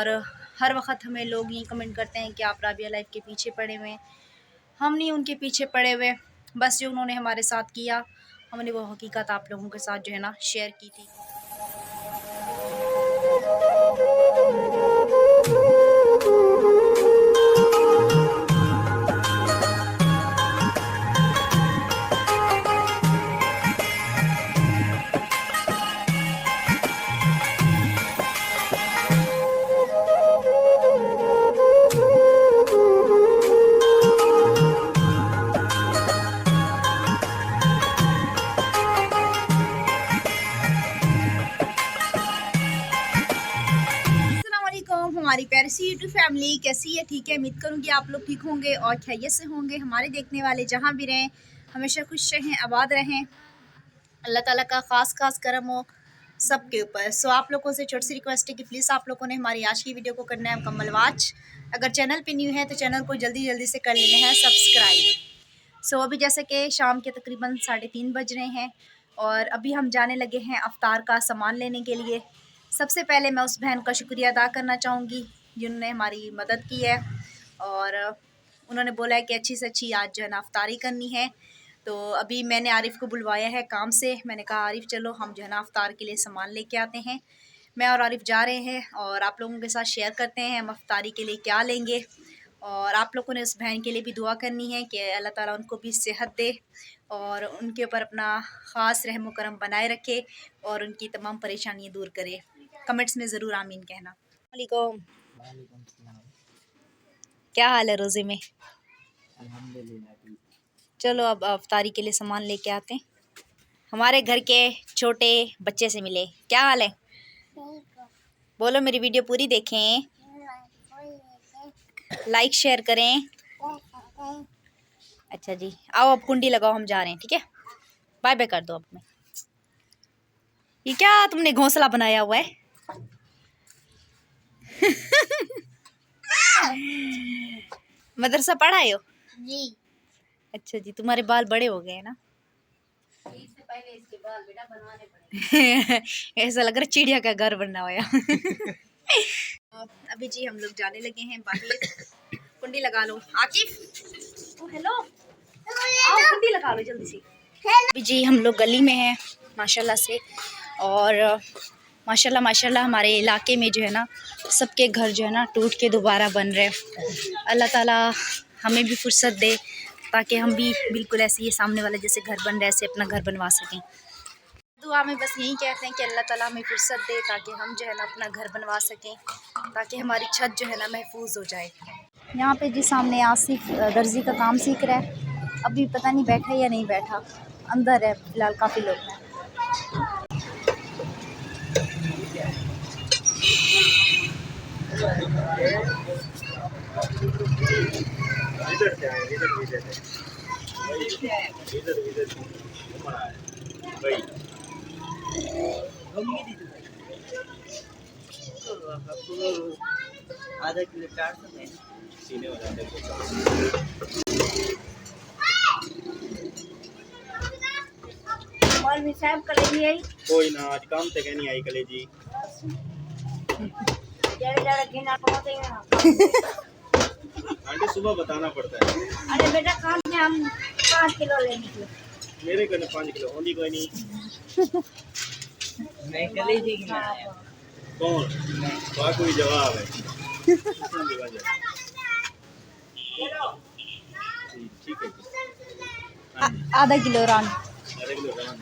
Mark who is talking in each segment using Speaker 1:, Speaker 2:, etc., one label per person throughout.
Speaker 1: और हर वक्त हमें लोग ये कमेंट करते हैं कि आप राबिया लाइफ के पीछे पड़े हुए हैं। हम नहीं उनके पीछे पड़े हुए, बस जो उन्होंने हमारे साथ किया हमने वो हकीकत आप लोगों के साथ जो है ना शेयर की थी। हमारी प्यारी सी यूट्यूब फैमिली कैसी है? ठीक है, उम्मीद करूँगी आप लोग ठीक होंगे और खैरियत से होंगे। हमारे देखने वाले जहाँ भी रहें हमेशा खुश रहें, आबाद रहें। अल्लाह ताला का ख़ास करम हो सब के ऊपर। सो आप लोगों से छोटी सी रिक्वेस्ट है कि प्लीज़ आप लोगों ने हमारी आज की वीडियो को करना है मुकम्मल वॉच। अगर चैनल पे न्यू है तो चैनल को जल्दी से कर लेना है सब्सक्राइब। सो अभी जैसे कि शाम के तकरीबन 3:30 बज रहे हैं और अभी हम जाने लगे हैं अफ्तार का सामान लेने के लिए। सबसे पहले मैं उस बहन का शुक्रिया अदा करना चाहूँगी जिन्होंने हमारी मदद की है और उन्होंने बोला है कि अच्छी से अच्छी आज जो है ना अफ्तारी करनी है। तो अभी मैंने आरिफ को बुलवाया है काम से। मैंने कहा आरिफ चलो हम जो है ना अफ्तार के लिए सामान लेके आते हैं। मैं और आरिफ जा रहे हैं और आप लोगों के साथ शेयर करते हैं हम अफ्तारी के लिए क्या लेंगे। और आप लोगों ने उस बहन के लिए भी दुआ करनी है कि अल्लाह ताला उनको भी सेहत दे और उनके ऊपर अपना ख़ास रहम करम बनाए रखे और उनकी तमाम परेशानियाँ दूर करे। कमेंट्स में ज़रूर आमीन कहना। वालेकुम। क्या हाल है रोज़े में? अल्हम्दुलिल्लाह। चलो अब अफ्तारी के लिए सामान लेके आते हैं। हमारे घर के छोटे बच्चे से मिले। क्या हाल है? बोलो मेरी वीडियो पूरी देखें, लाइक शेयर करें। अच्छा जी, आओ अब कुंडी लगाओ, हम जा रहे हैं। ठीक है, बाय बाय कर दो अब। मैं ये क्या तुमने घोंसला बनाया हुआ है? मदरसा पढ़ आए हो? जी। अच्छा जी, तुम्हारे बाल बड़े हो गए हैं ना? इससे पहले इसके बाल बेटा बनवाने पड़े। ऐसा लग रहा है चिड़िया का घर बनना हुआ। अभी जी हम लोग जाने लगे हैं बाहर। कुंडी लगा लो आकिफ। हेलो, आओ कुंडी लगा लो जल्दी से। अभी जी हम लोग गली में हैं माशाल्लाह से और माशाल्लाह हमारे इलाके में जो है ना सबके घर जो है ना टूट के दोबारा बन रहे। अल्लाह ताला हमें भी फुर्सत दे ताकि हम भी बिल्कुल ऐसे ये सामने वाला जैसे घर बन रहे ऐसे अपना घर बनवा सकें। दुआ में बस यही कहते हैं कि अल्लाह ताला हमें फुर्सत दे ताकि हम जो है ना अपना घर बनवा सकें, ताकि हमारी छत जो है ना महफूज हो जाए। यहाँ पे जी सामने आसिफ दर्जी का काम सीख रहा है। अभी पता नहीं बैठा या नहीं बैठा, अंदर है फिलहाल, काफ़ी लोग हैं। आधा किलो 400 सीने वाला मौलवी साहब कलेजी आई कोई ना, आज काम से कहनी आई कलेजी। आंटी सुबह बताना पड़ता है। अरे बेटा काम में हम 5 किलो लेने के, मेरे को 5 किलो होनी कोई नहीं। मैं कलेजी की कौन वहाँ कोई जवाब है। ठीक है, आधा किलो रान, आधा किलो रान।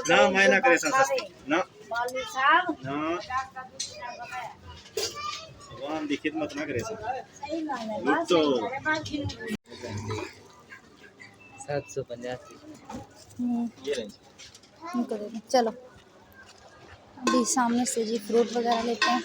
Speaker 1: ना मैं ना करे ना ना भगवान की खिदमत ना करे तो 785 ये रेंज। चलो अभी सामने से जी फ्रूट वगैरह लेते हैं।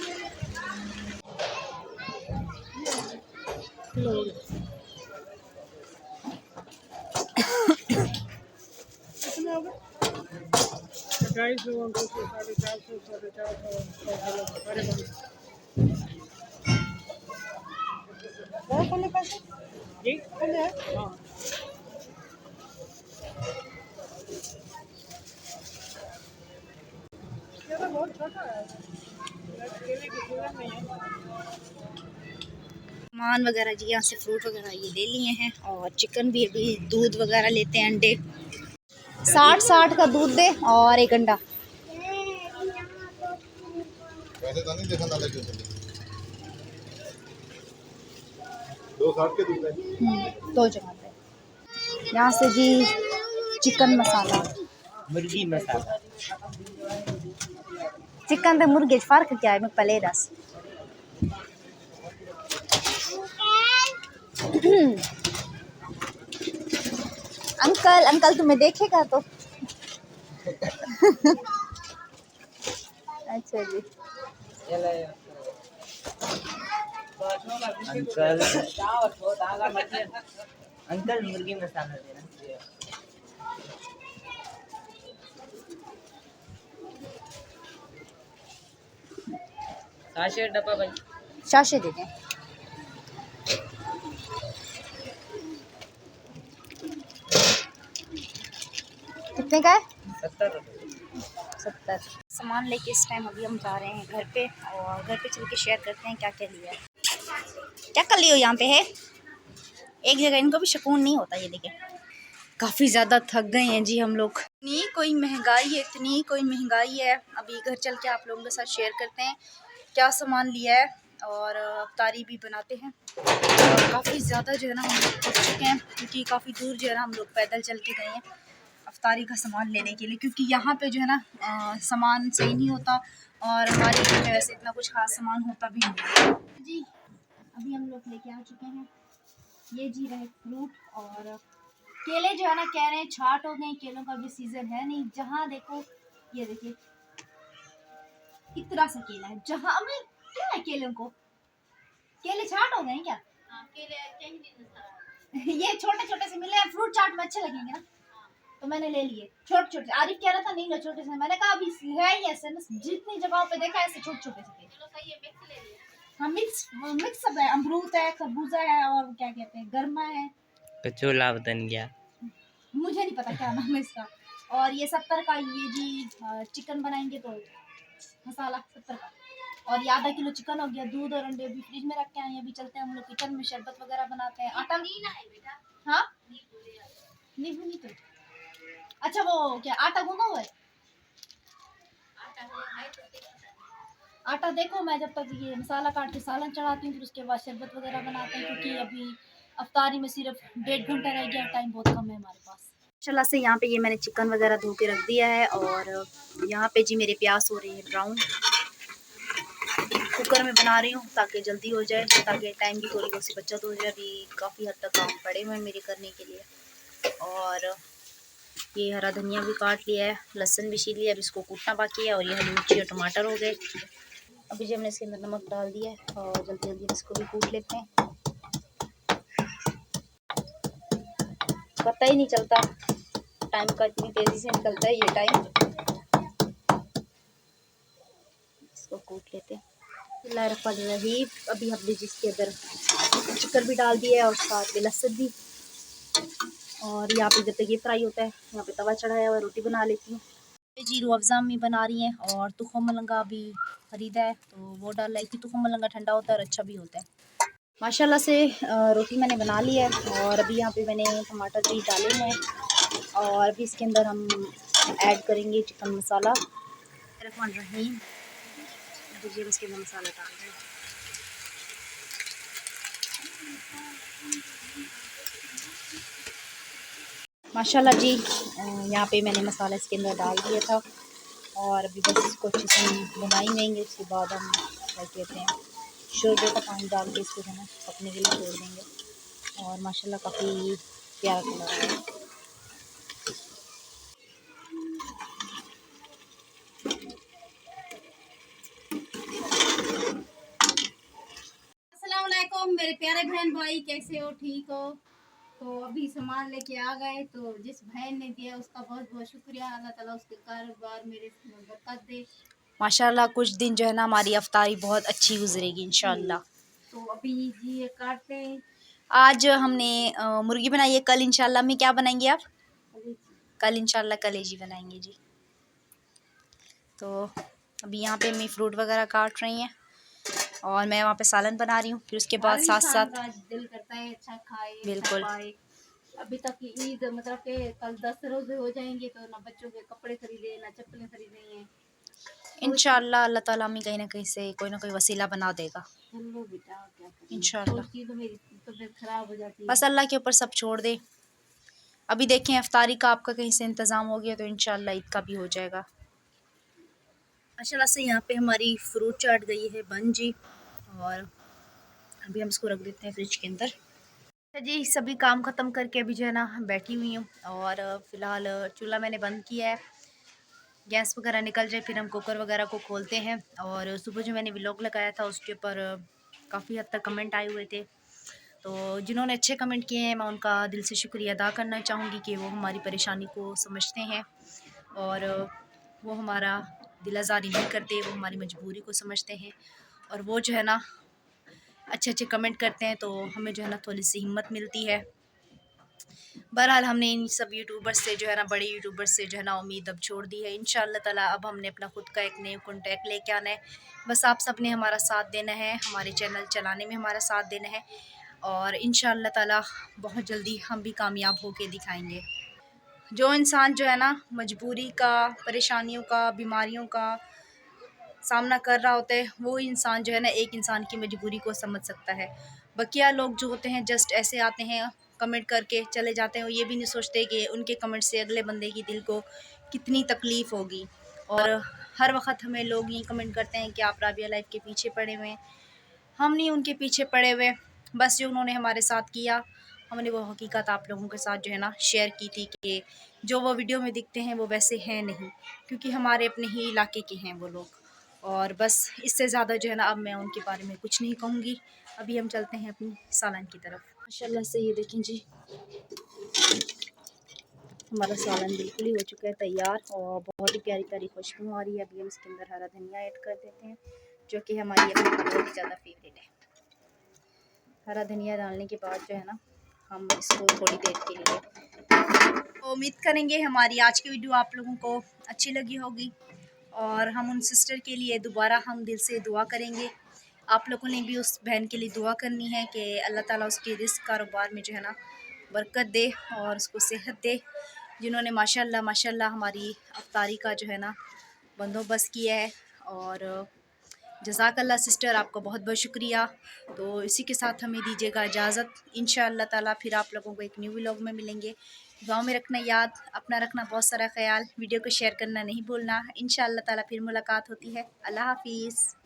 Speaker 1: सामान वगैरह जी यहाँ से फ्रूट वगैरह ये ले लिए हैं, और चिकन भी अभी, दूध वगैरह लेते हैं, अंडे 60 का दूध दे और एक अंडा।
Speaker 2: वैसे तो नहीं देखा था लेकिन 260 के दूध है।
Speaker 1: 2 जगह पे यहाँ से जी चिकन मसाला,
Speaker 3: मुर्गी मसाला।
Speaker 1: चिकन ते मुर्गे च फर्क क्या है, मैं पहले दस। अंकल अंकल तुम्हें देखेगा तो अच्छा जी।
Speaker 3: अंकल अंकल मुर्गी मसाला देना। साशे डब्बा भाई,
Speaker 1: शाशे दे दें। कितने का है?
Speaker 3: 70 रुपये।
Speaker 1: 70। सामान लेके इस टाइम अभी हम जा रहे हैं घर पे, और घर पे चल के शेयर करते हैं क्या क्या लिया है। क्या कर लियो यहाँ पे है, एक जगह इनको भी सुकून नहीं होता। ये देखें काफ़ी ज़्यादा थक गए हैं जी हम लोग। इतनी कोई महंगाई है, इतनी कोई महंगाई है। अभी घर चल के आप लोगों के साथ शेयर करते हैं क्या सामान लिया है, और अफ्तारी भी बनाते हैं। काफ़ी ज़्यादा जो है ना हम लोग थक चुके हैं, क्योंकि काफ़ी दूर जो है ना हम लोग पैदल चल के गए हैं अफ्तारी का सामान लेने के लिए, क्योंकि यहाँ पे जो है ना सामान सही नहीं होता, और हमारे घर में वैसे इतना कुछ खास सामान होता भी नहीं जी। अभी हम लोग लेके आ चुके हैं, ये जी रहे फ्रूट, और केले जो है ना कह रहे हैं छाट हो गए, केलों का भी सीजन है नहीं। जहाँ देखो ये देखिए इतना सा केला है, जहाँ हमें क्या है केलों को, केले छाट हो गए क्या? ये छोटे छोटे से मिले हैं, फ्रूट चाट में अच्छे लगेंगे ना, तो मैंने ले लिए छोटे छोटे। आरिफ कह रहा था नहीं लो छोटे से, मैंने कहा अभी है ही ऐसे ना, जितनी जगहों पे देखा ऐसे छोटे छोटे से। हाँ मिक्स सब है, अमरूद है, खरबूजा है, और क्या कहते हैं गरमा है,
Speaker 3: कचोला बन गया,
Speaker 1: मुझे नहीं पता क्या नाम है इसका। और ये 70 का, ये जी चिकन बनाएंगे तो मसाला 70 का, और ये आधा किलो चिकन हो गया। दूध और अंडे भी फ्रिज में रख के आए हैं, अभी चलते हैं हम लोग किचन में, शरबत वगैरह बनाते हैं। आटा हाँ नींबू नहीं तो अच्छा वो क्या आटा गूंदा हुआ है? आटा देखो, मैं जब तक ये मसाला काट के सालन चढ़ाती हूँ, फिर उसके बाद शरबत वगैरह बनाते हैं, क्योंकि अभी अफ्तारी में सिर्फ 1.5 घंटा रह गया, टाइम बहुत कम है हमारे पास। माशाल्लाह से यहाँ पे ये मैंने चिकन वगैरह धो के रख दिया है, और यहाँ पे जी मेरे प्याज हो रही है ब्राउन। कुकर में बना रही हूँ ताकि जल्दी हो जाए, ताकि टाइम की थोड़ी बहुत सी बचत हो जाए। अभी काफ़ी हद तक काम पड़े हुए हैं मेरे करने के लिए। और ये हरा धनिया भी काट लिया है, लहसुन भी छील लिया, अब इसको कूटना बाकी है। और ये हरी मिर्ची और टमाटर हो गए। अभी जब हमने इसके अंदर नमक डाल दिया है, और जल्दी जल्दी इसको भी कूट लेते हैं। पता ही नहीं चलता टाइम का, इतनी तेज़ी से निकलता है ये टाइम। इसको कूट लेते हैं। बिस्मिल्लाहिर्रहमानिर्रहीम। अभी हमने जिसके अंदर चिकन भी डाल दिया है, और साथ में लहसुन भी। और यहाँ पे जब तक ये फ्राई होता है, यहाँ पे तवा चढ़ाया हुआ, रोटी बना लेती हूँ जी। रूह अफ़ज़ा में बना रही हैं, और तुखम मलंगा भी ख़रीदा है तो वो डाल रही थी। तुखम मलंगा ठंडा होता है और अच्छा भी होता है। माशाल्लाह से रोटी मैंने बना ली है, और अभी यहाँ पे मैंने टमाटर भी डाले हैं, और अभी इसके अंदर हम ऐड करेंगे चिकन मसाला। रहीम देखिए इसके अंदर मसाला डाल रहे हैं। माशाल्लाह जी यहाँ पे मैंने मसाला इसके अंदर डाल दिया था, और अभी बस इसको अच्छे से बनाई लेंगे। उसके बाद हम क्या कहते हैं शोरबे का पानी डाल के इसको है ना पकने के लिए छोड़ देंगे। और माशाल्लाह काफ़ी प्यारा कलर है। अस्सलाम वालेकुम मेरे प्यारे बहन भाई, कैसे हो? ठीक हो? तो अभी सामान लेके आ गए, तो जिस बहन ने दिया उसका बहुत बहुत शुक्रिया। अल्लाह ताला उसके कारोबार मेरे बरकत दे। माशाल्लाह कुछ दिन जो है ना हमारी अफ्तारी बहुत अच्छी गुजरेगी इंशाल्लाह। तो अभी जी ये काटते हैं। आज हमने मुर्गी बनाई है, कल इंशाल्लाह में क्या बनाएंगे आप? कल इंशाल्लाह कलेजी बनाएंगे जी। तो अभी यहाँ पे मैं फ्रूट वगैरह काट रही हैं, और मैं वहाँ पे सालन बना रही हूँ। फिर उसके बाद साथ साथ
Speaker 4: दिल करता है अच्छा खाए,
Speaker 1: बिल्कुल।
Speaker 4: अच्छा पाए। अभी तक ईद मतलब के कल 10 रोजे हो जाएंगे तो ना बच्चों के कपड़े खरीदे ना चप्पलें खरीदे हैं।
Speaker 1: इंशाल्लाह अल्लाह ताला हमें कहीं ना कहीं से कोई ना कोई वसीला बना देगा
Speaker 4: चलो बेटा क्या करें,
Speaker 1: इंशाल्लाह।
Speaker 4: सोचती तो मेरी तबीयत खराब हो जाती है।
Speaker 1: बस अल्लाह के ऊपर सब छोड़ दे। अभी देखें इफ्तारी का आपका कहीं से इंतज़ाम हो गया तो इंशाल्लाह ईद का भी हो जाएगा। माशाल्लाह से यहाँ पे हमारी फ्रूट चाट गई है बन जी, और अभी हम इसको रख देते हैं फ्रिज के अंदर। अच्छा जी, सभी काम ख़त्म करके अभी जो है ना बैठी हुई हूँ, और फ़िलहाल चूल्हा मैंने बंद किया है। गैस वगैरह निकल जाए फिर हम कुकर वगैरह को खोलते हैं। और सुबह जो मैंने व्लॉग लगाया था उसके ऊपर काफ़ी हद तक कमेंट आए हुए थे, तो जिन्होंने अच्छे कमेंट किए हैं मैं उनका दिल से शुक्रिया अदा करना चाहूँगी कि वो हमारी परेशानी को समझते हैं और वो हमारा दिल आज़ारी नहीं करते, वो हमारी मजबूरी को समझते हैं, और वो जो है ना अच्छे अच्छे कमेंट करते हैं तो हमें जो है ना थोड़ी सी हिम्मत मिलती है। बहरहाल हमने इन सब यूट्यूबर्स से जो है ना, बड़े यूट्यूबर्स से जो है ना उम्मीद अब छोड़ दी है। इंशाअल्लाह ताला अब हमने अपना खुद का एक न्यू कॉन्टैक्ट लेके आना है। बस आप सब ने हमारा साथ देना है, हमारे चैनल चलाने में हमारा साथ देना है, और इंशाअल्लाह ताला बहुत जल्दी हम भी कामयाब होके दिखाएंगे। जो इंसान जो है ना मजबूरी का, परेशानियों का, बीमारियों का सामना कर रहा होता है, वो इंसान जो है ना एक इंसान की मजबूरी को समझ सकता है। बकिया लोग जो होते हैं जस्ट ऐसे आते हैं, कमेंट करके चले जाते हैं, वो ये भी नहीं सोचते कि उनके कमेंट से अगले बंदे की दिल को कितनी तकलीफ़ होगी। और हर वक्त हमें लोग ये कमेंट करते हैं कि आप राबिया लाइफ के पीछे पड़े हुए हैं। हम नहीं उनके पीछे पड़े हुए, बस जो उन्होंने हमारे साथ किया हमने वो हकीकत आप लोगों के साथ जो है ना शेयर की थी कि जो वो वीडियो में दिखते हैं वो वैसे हैं नहीं, क्योंकि हमारे अपने ही इलाके के हैं वो लोग। और बस इससे ज़्यादा जो है ना अब मैं उनके बारे में कुछ नहीं कहूँगी। अभी हम चलते हैं अपनी सालन की तरफ। माशाल्लाह से ये देखें जी, हमारा सालन बिल्कुल ही हो चुका है तैयार, और बहुत ही प्यारी प्यारी खुशबू आ रही है। अभी हम इसके अंदर हरा धनिया ऐड कर देते हैं, जो कि हमारी अपनी बहुत ही ज़्यादा फेवरेट है। हरा धनिया डालने के बाद जो है ना हम इसको थोड़ी देर के लिए, उम्मीद करेंगे हमारी आज की वीडियो आप लोगों को अच्छी लगी होगी, और हम उन सिस्टर के लिए दोबारा हम दिल से दुआ करेंगे। आप लोगों ने भी उस बहन के लिए दुआ करनी है कि अल्लाह ताला उसके रिस्क कारोबार में जो है ना बरकत दे और उसको सेहत दे, जिन्होंने माशाल्लाह माशाल्लाह हमारी अफ्तारी का जो है ना बंदोबस्त किया है। और जज़ाकल्लाह सिस्टर, आपका बहुत बहुत शुक्रिया। तो इसी के साथ हमें दीजिएगा इजाज़त। इंशाअल्लाह ताला फिर आप लोगों को एक न्यू व्लॉग में मिलेंगे। दुआ में रखना याद, अपना रखना बहुत सारा ख्याल, वीडियो को शेयर करना नहीं भूलना। इंशाअल्लाह ताला फिर मुलाकात होती है। अल्लाह हाफ़िज़।